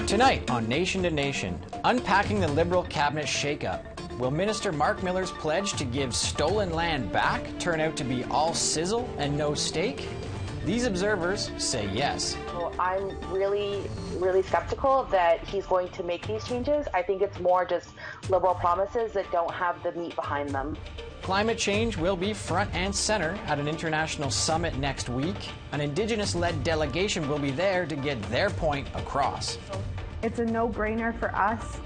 Tonight on Nation to Nation, unpacking the Liberal cabinet shakeup. Will Minister Marc Miller's pledge to give stolen land back turn out to be all sizzle and no steak? These observers say yes. Well, I'm really skeptical that he's going to make these changes. I think it's more just Liberal promises that don't have the meat behind them. Climate change will be front and center at an international summit next week. An Indigenous-led delegation will be there to get their point across. It's a no-brainer for us,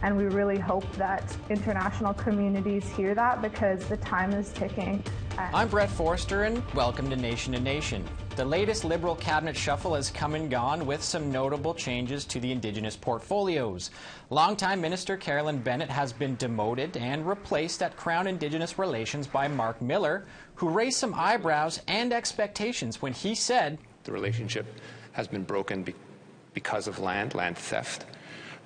and we really hope that international communities hear that because the time is ticking. I'm Brett Forster, and welcome to Nation. The latest Liberal cabinet shuffle has come and gone with some notable changes to the Indigenous portfolios. Longtime Minister Carolyn Bennett has been demoted and replaced at Crown Indigenous Relations by Marc Miller, who raised some eyebrows and expectations when he said, "The relationship has been broken because of land theft,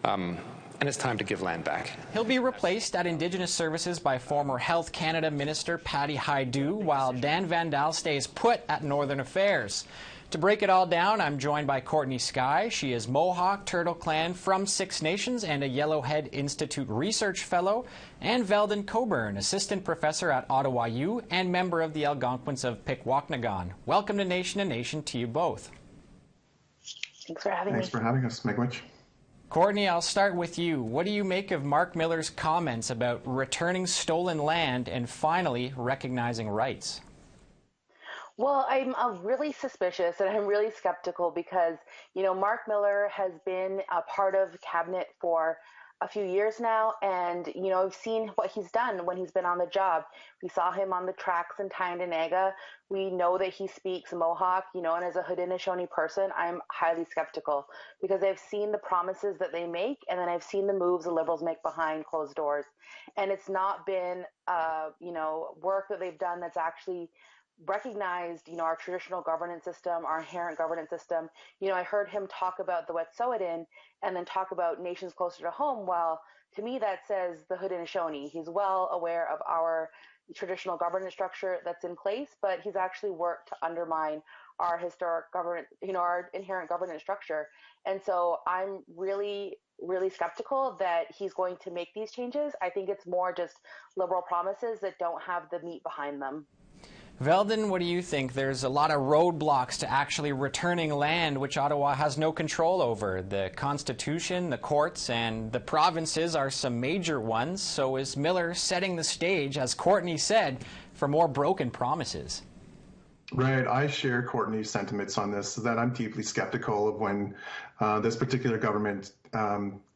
and it's time to give land back." He'll be replaced at Indigenous Services by former Health Canada Minister Patty Hajdu, while Dan Vandal stays put at Northern Affairs. To break it all down, I'm joined by Courtney Skye. She is Mohawk, Turtle Clan from Six Nations and a Yellowhead Institute Research Fellow, and Veldon Coburn, Assistant Professor at Ottawa U and member of the Algonquins of Pikwakanagan. Welcome to Nation to you both. Thanks for having me. Thanks for having us, Miigwech. Courtney, I'll start with you. What do you make of Marc Miller's comments about returning stolen land and finally recognizing rights? Well, I'm really suspicious and I'm really skeptical because, Marc Miller has been a part of cabinet for a few years now, and I've seen what he's done when he's been on the job. We saw him on the tracks in Tyendinaga. We know that he speaks Mohawk, and as a Haudenosaunee person, I'm highly skeptical because I've seen the promises that they make, and then I've seen the moves the Liberals make behind closed doors, and it's not been work that they've done that's actually recognized, our traditional governance system, our inherent governance system. I heard him talk about the Wet'suwet'en and then talk about nations closer to home. Well, to me, that says the Haudenosaunee. He's well aware of our traditional governance structure that's in place, but he's actually worked to undermine our historic governance, our inherent governance structure. And so I'm really skeptical that he's going to make these changes. I think it's more just Liberal promises that don't have the meat behind them. Veldon, what do you think? There's a lot of roadblocks to actually returning land which Ottawa has no control over. The Constitution, the courts, and the provinces are some major ones. So is Miller setting the stage, as Courtney said, for more broken promises? Right. I share Courtney's sentiments on this, that I'm deeply skeptical of when this particular government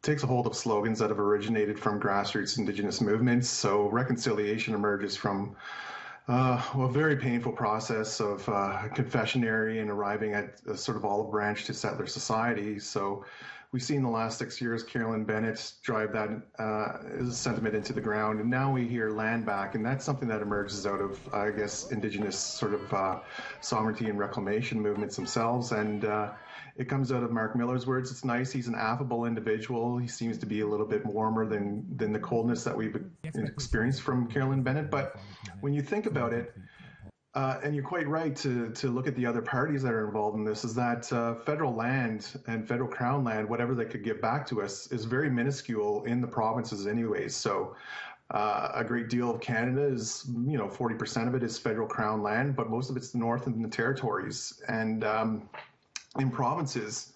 takes a hold of slogans that have originated from grassroots Indigenous movements. So reconciliation emerges from a very painful process of confessionary and arriving at a sort of olive branch to settler society. So we've seen the last 6 years Carolyn Bennett drive that sentiment into the ground, and now we hear land back, and that's something that emerges out of, I guess, Indigenous sort of sovereignty and reclamation movements themselves. And it comes out of Marc Miller's words. It's nice. He's an affable individual. He seems to be a little bit warmer than the coldness that we've experienced from Carolyn Bennett. But when you think about it, and you're quite right to look at the other parties that are involved in this, is that federal land and federal crown land, whatever they could give back to us, is very minuscule in the provinces anyways. So a great deal of Canada is, 40% of it is federal crown land, but most of it's the North and the territories. And in provinces,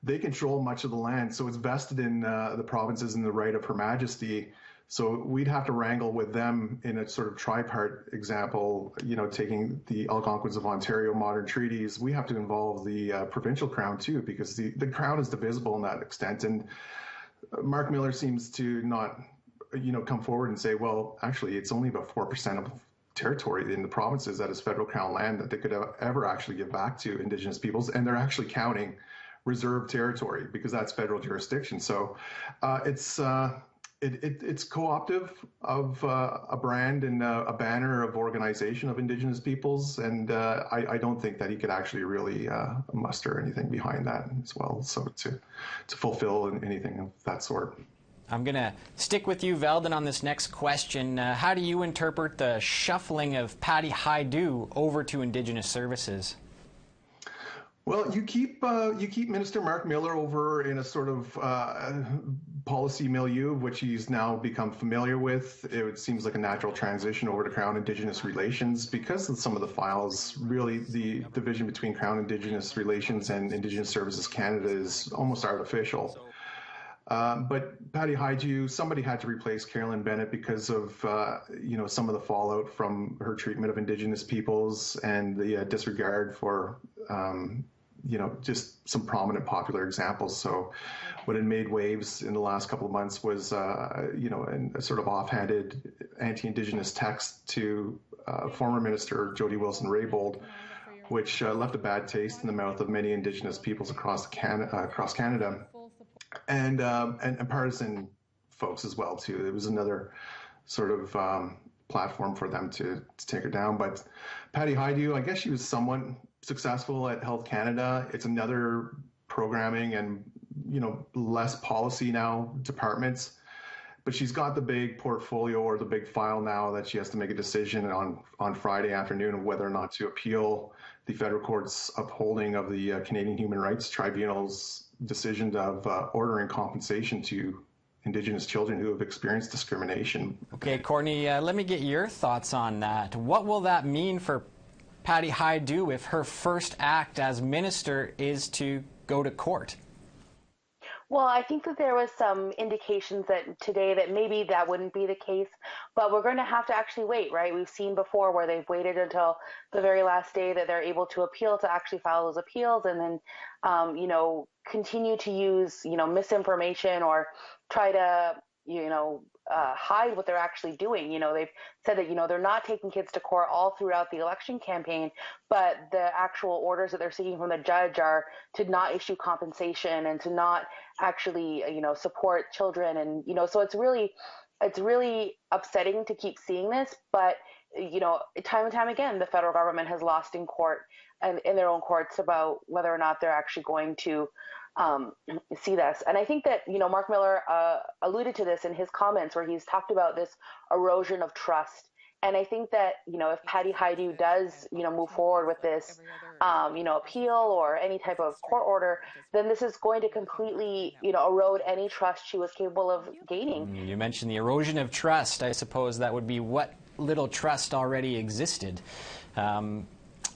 they control much of the land. So it's vested in the provinces in the right of Her Majesty. So we'd have to wrangle with them in a sort of tripart example, taking the Algonquins of Ontario modern treaties. We have to involve the provincial crown too, because the crown is divisible in that extent. And Marc Miller seems to not, come forward and say, well, actually, it's only about 4% of territory in the provinces that is federal crown land that they could ever actually give back to Indigenous peoples. And they're actually counting reserved territory because that's federal jurisdiction. So it's co-optive of a brand and a banner of organization of Indigenous peoples, and I don't think that he could actually really muster anything behind that as well. So to fulfill anything of that sort. I'm going to stick with you, Veldon, on this next question. How do you interpret the shuffling of Patty Hajdu over to Indigenous Services? Well, you keep Minister Marc Miller over in a sort of policy milieu, which he's now become familiar with. It seems like a natural transition over to Crown Indigenous relations because of some of the files. Really, the division between Crown Indigenous relations and Indigenous Services Canada is almost artificial. But Patty Hajdu, somebody had to replace Carolyn Bennett because of some of the fallout from her treatment of Indigenous peoples and the disregard for just some prominent popular examples. So what had made waves in the last couple of months was a sort of offhanded anti-Indigenous text to former Minister Jody Wilson-Raybould, which left a bad taste in the mouth of many Indigenous peoples across Canada. And partisan folks as well too. It was another sort of platform for them to take her down. But Patty Hajdu, I guess she was somewhat successful at Health Canada. It's another programming and less policy now departments. But she's got the big portfolio or the big file now that she has to make a decision on Friday afternoon of whether or not to appeal the federal court's upholding of the Canadian Human Rights Tribunal's decision of ordering compensation to Indigenous children who have experienced discrimination. Okay, Courtney, let me get your thoughts on that. What will that mean for Patty Hajdu if her first act as minister is to go to court? Well, I think that there was some indications that today that maybe that wouldn't be the case, but we're going to have to actually wait, right? We've seen before where they've waited until the very last day that they're able to appeal to actually file those appeals, and then, continue to use, misinformation or try to, hide what they're actually doing. They've said that, they're not taking kids to court all throughout the election campaign, but the actual orders that they're seeking from the judge are to not issue compensation and to not actually, support children. And, so it's really upsetting to keep seeing this. But, time and time again, the federal government has lost in court and in their own courts about whether or not they're actually going to see this. And I think that, Marc Miller alluded to this in his comments where he's talked about this erosion of trust. And I think that, if Patty Hajdu does, move forward with this, appeal or any type of court order, then this is going to completely, erode any trust she was capable of gaining. You mentioned the erosion of trust. I suppose that would be what little trust already existed.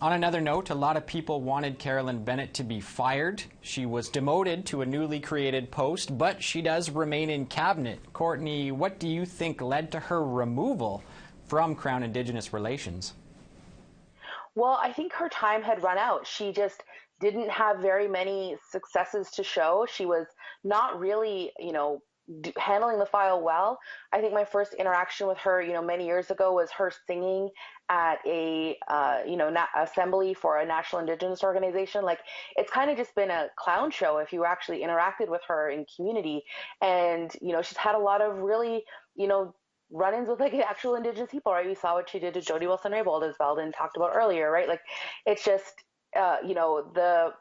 On another note, a lot of people wanted Carolyn Bennett to be fired. She was demoted to a newly created post, but she does remain in cabinet. Courtney, what do you think led to her removal from Crown Indigenous Relations? Well, I think her time had run out. She just didn't have very many successes to show. She was not really, handling the file well. I think my first interaction with her, many years ago was her singing at a, assembly for a national Indigenous organization. Like, it's kind of just been a clown show if you actually interacted with her in community. And, she's had a lot of really, run-ins with like actual Indigenous people, right? We saw what she did to Jody Wilson-Raybould, as Veldon talked about earlier, right? Like, it's just, the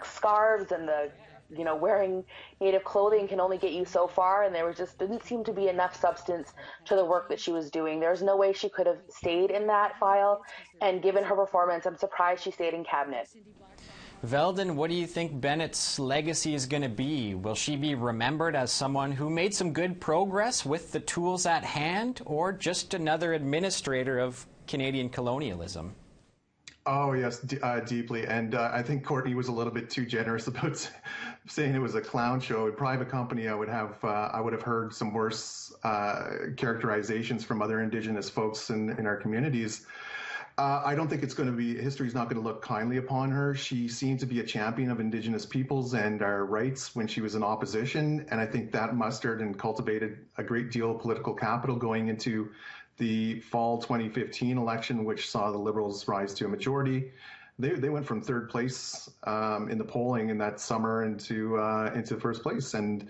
scarves and the, wearing Native clothing can only get you so far, and there was just didn't seem to be enough substance to the work that she was doing. There's no way she could have stayed in that file, and given her performance, I'm surprised she stayed in cabinet. Veldon, what do you think Bennett's legacy is going to be? Will she be remembered as someone who made some good progress with the tools at hand, or just another administrator of Canadian colonialism? Oh, yes, deeply. And I think Courtney was a little bit too generous about saying it was a clown show. A private company, I would have heard some worse characterizations from other Indigenous folks in our communities. I don't think it's going to be, history's not going to look kindly upon her. She seemed to be a champion of Indigenous peoples and our rights when she was in opposition. And I think that mustered and cultivated a great deal of political capital going into the fall 2015 election, which saw the Liberals rise to a majority. They went from third place in the polling in that summer into first place. And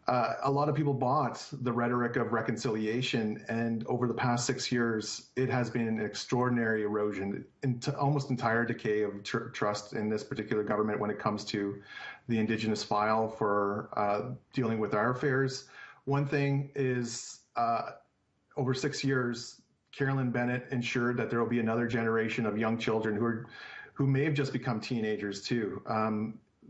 a lot of people bought the rhetoric of reconciliation. And over the past 6 years, it has been an extraordinary erosion, almost entire decay of trust in this particular government when it comes to the Indigenous file for dealing with our affairs. One thing is, over 6 years, Carolyn Bennett ensured that there will be another generation of young children who who may have just become teenagers too.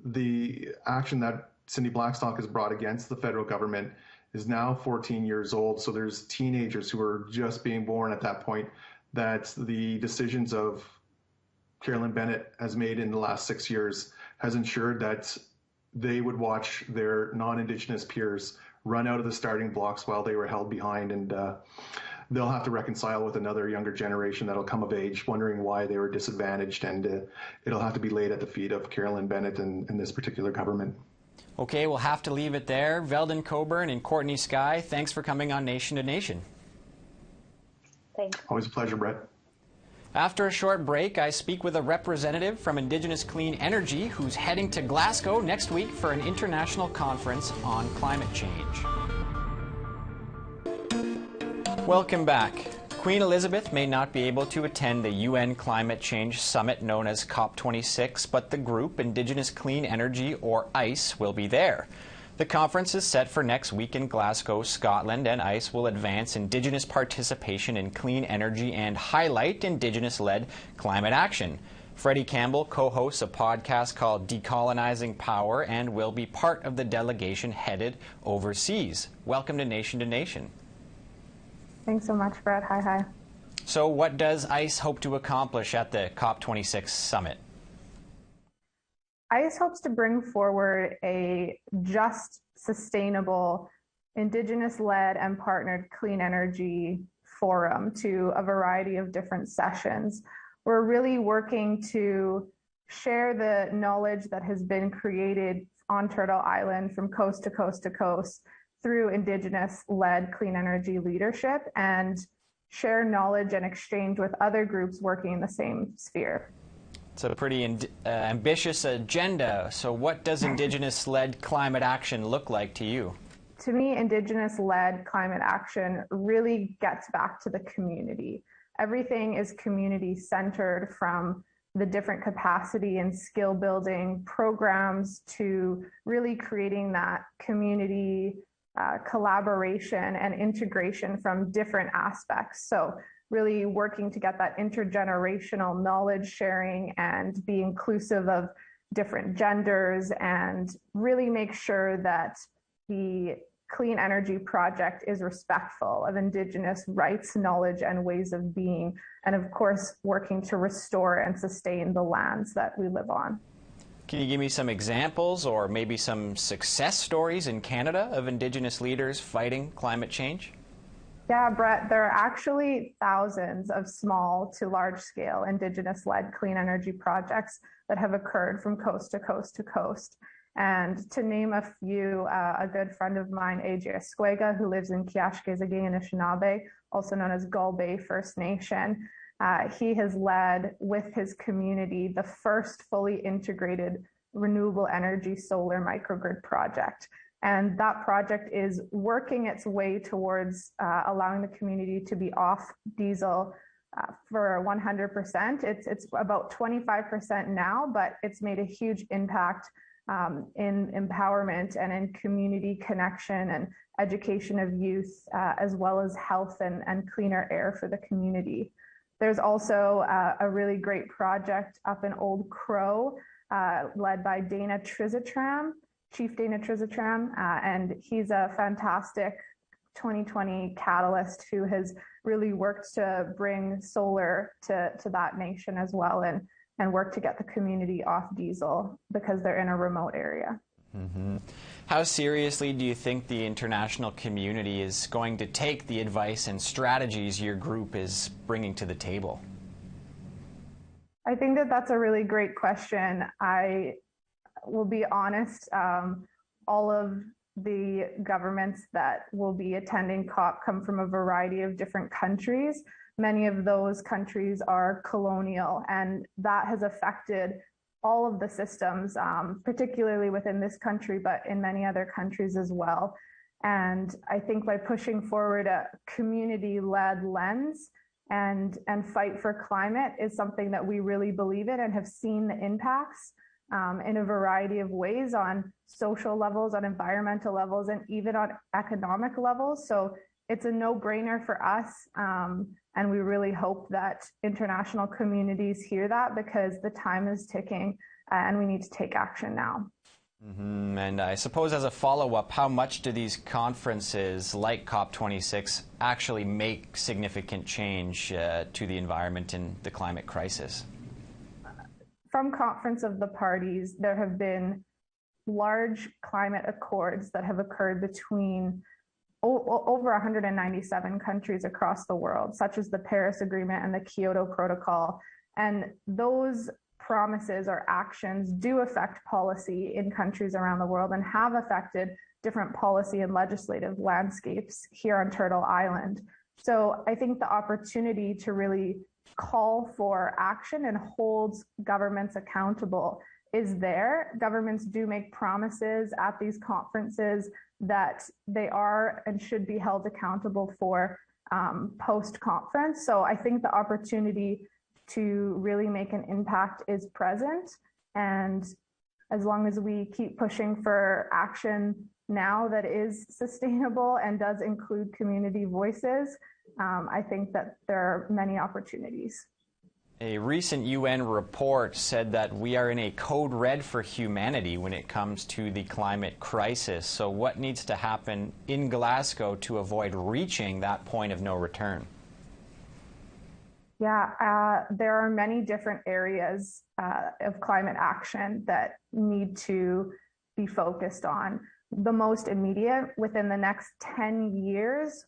The action that Cindy Blackstock has brought against the federal government is now 14 years old. So there's teenagers who are just being born at that point that the decisions of Carolyn Bennett has made in the last 6 years has ensured that they would watch their non-Indigenous peers run out of the starting blocks while they were held behind, and they'll have to reconcile with another younger generation that'll come of age wondering why they were disadvantaged, and it'll have to be laid at the feet of Carolyn Bennett and this particular government. Okay, we'll have to leave it there. Veldon Coburn and Courtney Sky, thanks for coming on Nation to Nation. Thanks. Always a pleasure, Brett. After a short break, I speak with a representative from Indigenous Clean Energy who's heading to Glasgow next week for an international conference on climate change. Welcome back. Queen Elizabeth may not be able to attend the UN Climate Change Summit known as COP26, but the group Indigenous Clean Energy, or ICE, will be there. The conference is set for next week in Glasgow, Scotland, and ICE will advance Indigenous participation in clean energy and highlight Indigenous-led climate action. Freddie Campbell co-hosts a podcast called Decolonizing Power and will be part of the delegation headed overseas. Welcome to Nation. Thanks so much, Brett. Hi. So what does ICE hope to accomplish at the COP26 summit? ICE hopes to bring forward a just, sustainable, Indigenous-led and partnered clean energy forum to a variety of different sessions. We're really working to share the knowledge that has been created on Turtle Island from coast to coast to coast through Indigenous-led clean energy leadership and share knowledge and exchange with other groups working in the same sphere. It's a pretty ambitious agenda. So what does Indigenous-led climate action look like to you? To me, Indigenous-led climate action really gets back to the community. Everything is community-centered, from the different capacity and skill building programs to really creating that community collaboration and integration from different aspects. So really working to get that intergenerational knowledge sharing and be inclusive of different genders, and really make sure that the clean energy project is respectful of Indigenous rights, knowledge, and ways of being, and of course working to restore and sustain the lands that we live on. Can you give me some examples or maybe some success stories in Canada of Indigenous leaders fighting climate change? Yeah, Brett, there are actually thousands of small to large scale Indigenous-led clean energy projects that have occurred from coast to coast to coast. And to name a few, a good friend of mine, AJ Esquega, who lives in Kiashkezagay and Anishinaabe, also known as Gull Bay First Nation, he has led with his community the first fully integrated renewable energy solar microgrid project. And that project is working its way towards allowing the community to be off diesel for 100%. It's about 25% now, but it's made a huge impact in empowerment and in community connection and education of youth, as well as health and cleaner air for the community. There's also a really great project up in Old Crow, led by Dana Trizitram, Chief Dana Trizitram, and he's a fantastic 2020 catalyst who has really worked to bring solar to that nation as well, and work to get the community off diesel because they're in a remote area. Mm-hmm. How seriously do you think the international community is going to take the advice and strategies your group is bringing to the table? I think that's a really great question. I will be honest, all of the governments that will be attending COP come from a variety of different countries. Many of those countries are colonial, and that has affected all of the systems, particularly within this country, but in many other countries as well. And I think by pushing forward a community-led lens and fight for climate is something that we really believe in and have seen the impacts in a variety of ways on social levels, on environmental levels, and even on economic levels. So it's a no-brainer for us. And we really hope that international communities hear that, because the time is ticking and we need to take action now. And I suppose as a follow-up, how much do these conferences like COP26 actually make significant change to the environment and the climate crisis? From Conference of the Parties, there have been large climate accords that have occurred between over 197 countries across the world, such as the Paris Agreement and the Kyoto Protocol. And those promises or actions do affect policy in countries around the world and have affected different policy and legislative landscapes here on Turtle Island. So I think the opportunity to really call for action and hold governments accountable is there. Governments do make promises at these conferences that they are and should be held accountable for post-conference. So I think the opportunity to really make an impact is present. And as long as we keep pushing for action now that is sustainable and does include community voices, I think that there are many opportunities. A recent UN report said that we are in a code red for humanity when it comes to the climate crisis. So what needs to happen in Glasgow to avoid reaching that point of no return? Yeah, there are many different areas of climate action that need to be focused on. The most immediate, within the next 10 years,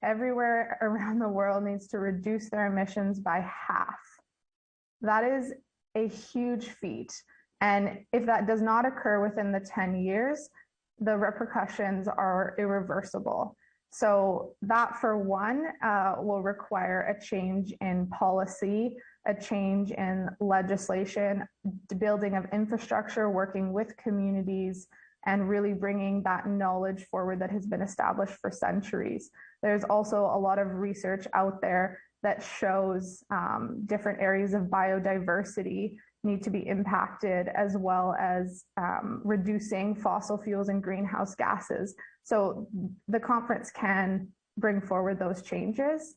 everywhere around the world needs to reduce their emissions by half. That is a huge feat. And if that does not occur within the 10 years, the repercussions are irreversible. So that, for one, will require a change in policy, a change in legislation, the building of infrastructure, working with communities, and really bringing that knowledge forward that has been established for centuries. There's also a lot of research out there that shows different areas of biodiversity need to be impacted, as well as reducing fossil fuels and greenhouse gases. So the conference can bring forward those changes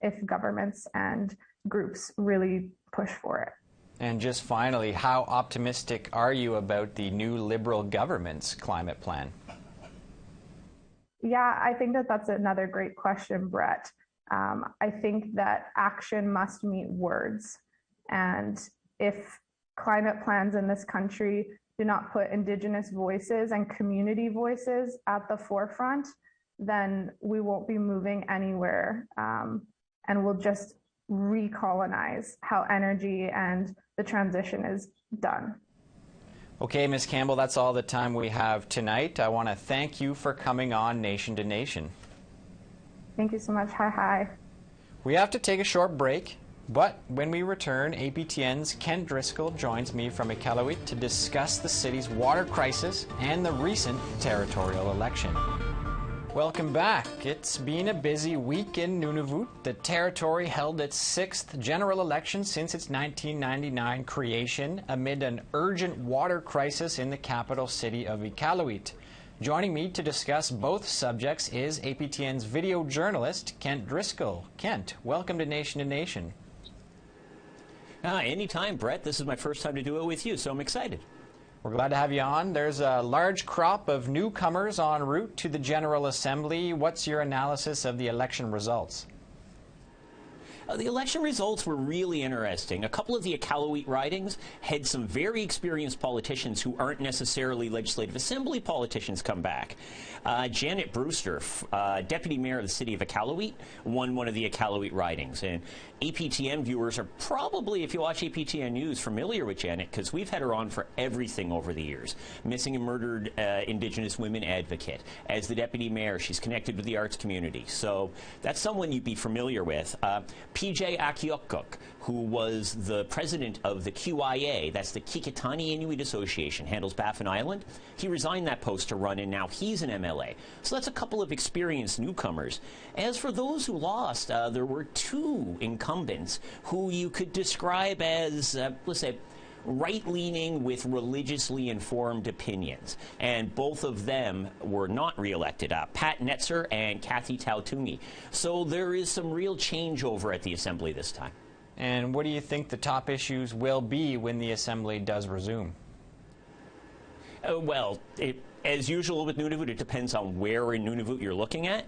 if governments and groups really push for it. And just finally, how optimistic are you about the new Liberal government's climate plan? Yeah, I think that that's another great question, Brett. I think that action must meet words. And if climate plans in this country do not put Indigenous voices and community voices at the forefront, then we won't be moving anywhere. And we'll just recolonize how energy and the transition is done. Okay, Ms. Campbell, that's all the time we have tonight. I want to thank you for coming on Nation to Nation. Thank you so much. Hi. We have to take a short break, but when we return, APTN's Kent Driscoll joins me from Iqaluit to discuss the city's water crisis and the recent territorial election. Welcome back. It's been a busy week in Nunavut. The territory held its 6th general election since its 1999 creation amid an urgent water crisis in the capital city of Iqaluit. Joining me to discuss both subjects is APTN's video journalist, Kent Driscoll. Kent, welcome to Nation to Nation. Anytime, Brett. This is my first time to do it with you, so I'm excited. We're glad to have you on. There's a large crop of newcomers en route to the General Assembly. What's your analysis of the election results? The election results were really interesting. A couple of the Iqaluit ridings had some very experienced politicians who aren't necessarily Legislative Assembly politicians come back. Janet Brewster, Deputy Mayor of the City of Iqaluit, won one of the Iqaluit ridings. And APTN viewers are probably, if you watch APTN News, familiar with Janet because we've had her on for everything over the years. Missing and murdered Indigenous women advocate. As the Deputy Mayor, she's connected with the arts community. So that's someone you'd be familiar with. PJ Akiokuk, who was the president of the QIA, that's the Kikitani Inuit Association, handles Baffin Island. He resigned that post to run, and now he's an MLA. So that's a couple of experienced newcomers. As for those who lost, there were two incumbents who you could describe as, let's say, right-leaning with religiously informed opinions. And both of them were not re-elected, Pat Netzer and Kathy Tautungi. So there is some real changeover at the Assembly this time. And what do you think the top issues will be when the Assembly does resume? Well, as usual with Nunavut, it depends on where in Nunavut you're looking at.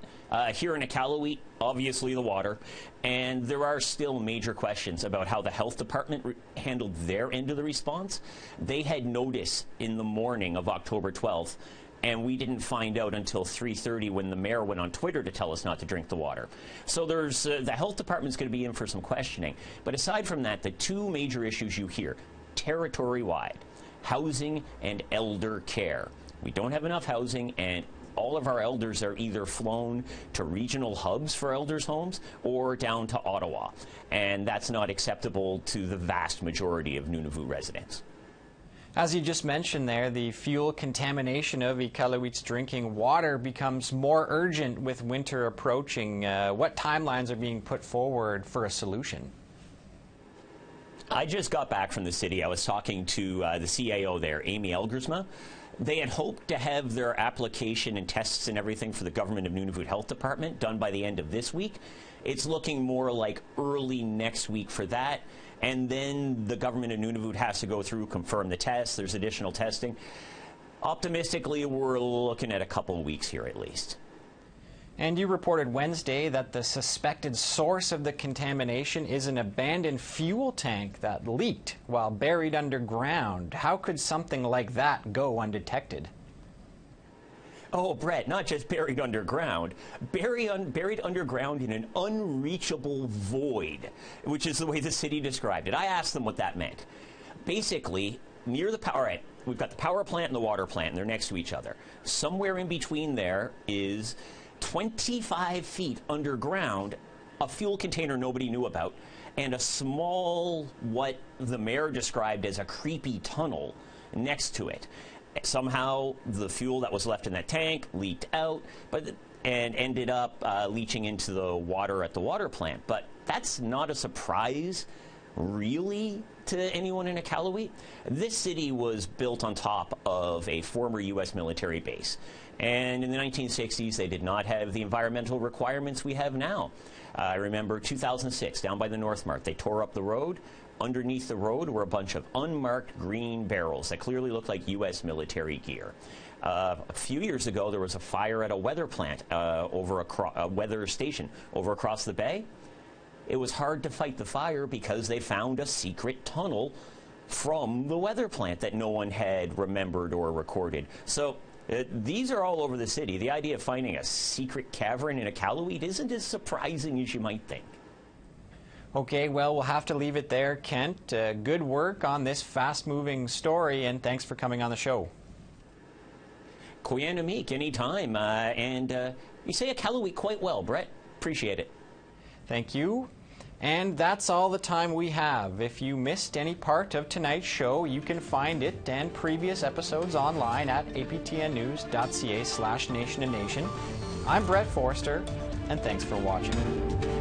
Here in Iqaluit, obviously the water. And there are still major questions about how the health department handled their end of the response. They had notice in the morning of October 12th, and we didn't find out until 3:30 when the mayor went on Twitter to tell us not to drink the water. So there's the health department's going to be in for some questioning. But aside from that, the two major issues you hear, territory-wide, housing and elder care. We don't have enough housing, and all of our elders are either flown to regional hubs for elders' homes or down to Ottawa. And that's not acceptable to the vast majority of Nunavut residents. As you just mentioned there, the fuel contamination of Iqaluit's drinking water becomes more urgent with winter approaching. What timelines are being put forward for a solution? I just got back from the city. I was talking to the CAO there, Amy Elgersma. They had hoped to have their application and tests and everything for the Government of Nunavut Health Department done by the end of this week. It's looking more like early next week for that. And then the Government of Nunavut has to go through, confirm the tests. There's additional testing. Optimistically, we're looking at a couple of weeks here at least. And you reported Wednesday that the suspected source of the contamination is an abandoned fuel tank that leaked while buried underground. How could something like that go undetected? Oh, Brett, not just buried underground, buried underground in an unreachable void, which is the way the city described it. I asked them what that meant. Basically, near the power, right, we've got the power plant and the water plant, and they're next to each other. Somewhere in between there is 25 feet underground, a fuel container nobody knew about, and a small, what the mayor described as a creepy tunnel next to it. Somehow the fuel that was left in that tank leaked out and ended up leaching into the water at the water plant. But that's not a surprise, really, to anyone in Iqaluit. This city was built on top of a former U.S. military base. And in the 1960s, they did not have the environmental requirements we have now. I remember 2006, down by the North Mark, they tore up the road. Underneath the road were a bunch of unmarked green barrels that clearly looked like U.S. military gear. A few years ago, there was a fire at a weather plant, a weather station over across the bay. It was hard to fight the fire because they found a secret tunnel from the weather plant that no one had remembered or recorded. So these are all over the city. The idea of finding a secret cavern in Iqaluit isn't as surprising as you might think. Okay, well, we'll have to leave it there, Kent. Good work on this fast-moving story, and thanks for coming on the show. Koyan Amik, anytime. And you say Iqaluit quite well, Brett. Appreciate it. Thank you. And that's all the time we have. If you missed any part of tonight's show, you can find it and previous episodes online at aptnnews.ca/nationandnation. I'm Brett Forster, and thanks for watching.